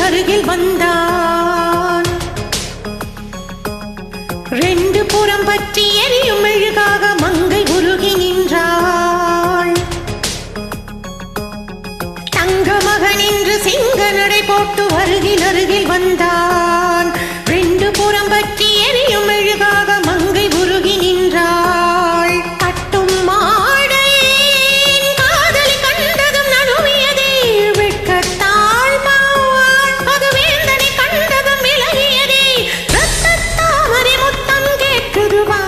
அருகில் வந்தான். ரெண்டு புறம் பற்றி எரியும் மெழுகாக மங்கை உருகி நின்றாள். தங்க மகன் என்று சிங்க நடை போட்டு அருகில் அருகில் வந்தான். ரெண்டு புறம் பற்றி எரியும் மெழுகாக மங்கை உருகி நின்றாள். கட்டும் மாடை காதலி கண்டதும் நழுவியதே வெட்கத்தாள் மாவாள். அது வேந்தனை கண்டதும் விலகியதே. ரத்தத்தாமரை முத்தம் கேட்குது வா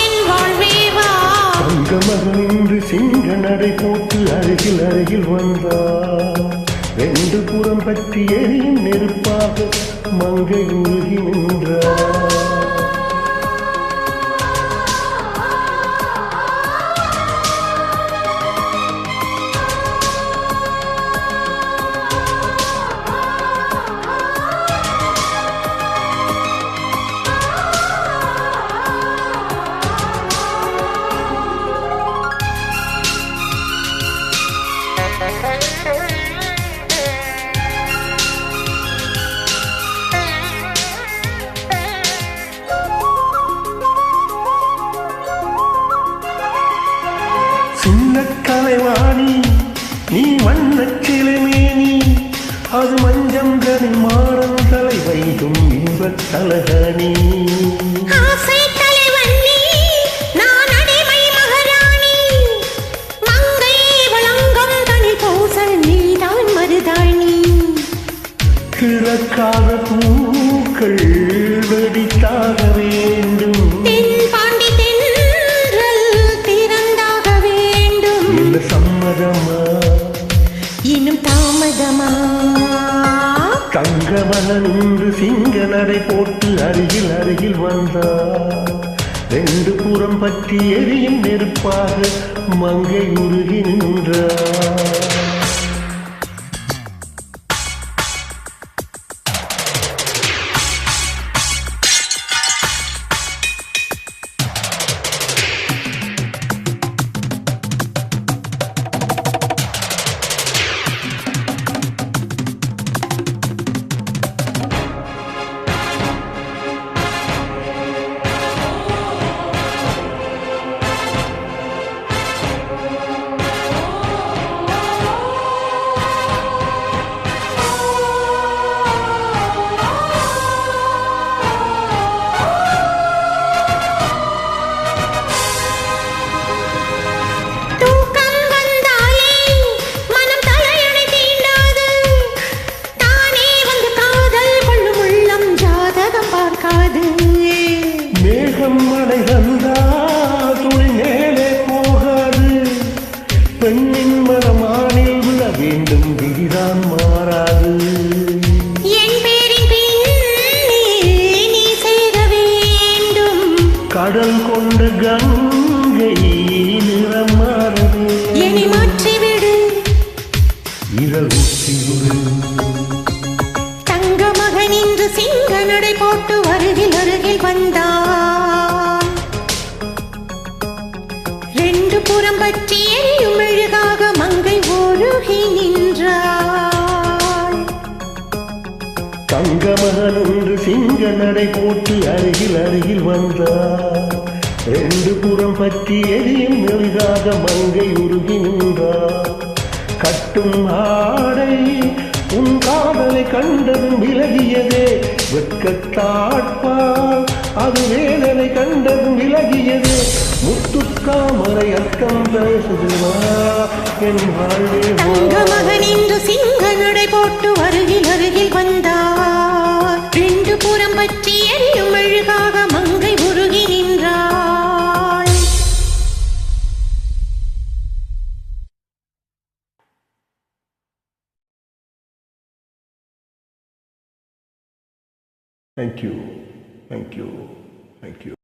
என் வாழ்வே வா. தங்க மகன் என்று சிங்க நடை போட்டு அருகில் அருகில் வந்தார். ரெண்டு புறம் பற்றி எரியும் நெருப்பாக மங்கை உருகி நின்றார். சின்ன கலைவாணி நீ வண்ணச் சிலைமேனி, அது மஞ்சம் கனி மாறன் தலை வைகும் இன்பத் தலகணி. திறக்காத பூக்கள் வெடித்தாக வேண்டும். சம்மதமா இன்னும் தாமதமா? தங்கமகன் என்று சிங்க நடை போட்டு அருகில் அருகில் வந்தார். ரெண்டு புறம் பற்றி எரியும் நெருப்பாக மங்கை உருகி நின்றார். மழை வந்தால் துளி மேலே போகாது. பெண்ணின் மனமானில் விழ வேண்டும், விதிதான் மாறாது. கடல் கொண்ட கங்கை நிறம் மாறது. மாற்றிவிடு இரல் ஊற்றிவிடு. தங்க மகன் இன்று சிங்க நடை போட்டு அருகில் அருகில் வந்தான். ரெண்டு புறம் பற்றி எரியும் மெழுகாக மங்கை உருகி நின்றாள். தங்க மகன் என்று சிங்க நடை போட்டு அருகில் அருகில் வந்தார். ரெண்டு புறம் பற்றி எரியும் மெழுகாக மங்கை உருகி நின்றார். கட்டும் ஆடை உன் காதலை கண்டதும் விலகியதே. வெட்கத்தாட்பால் அது வேதனை கண்டதும் விலகியது. முத்துத்தாமரை அர்த்தம் பேசுதுவா என் வாழ்வே. தங்க மகன் இன்று சிங்க நடை போட்டு அருகில் அருகில் வந்தார். ரெண்டு புறம் பற்றி எரியும் மெழுகாக மங்கை உருகி நின்றாள். Thank you. Thank you. Thank you.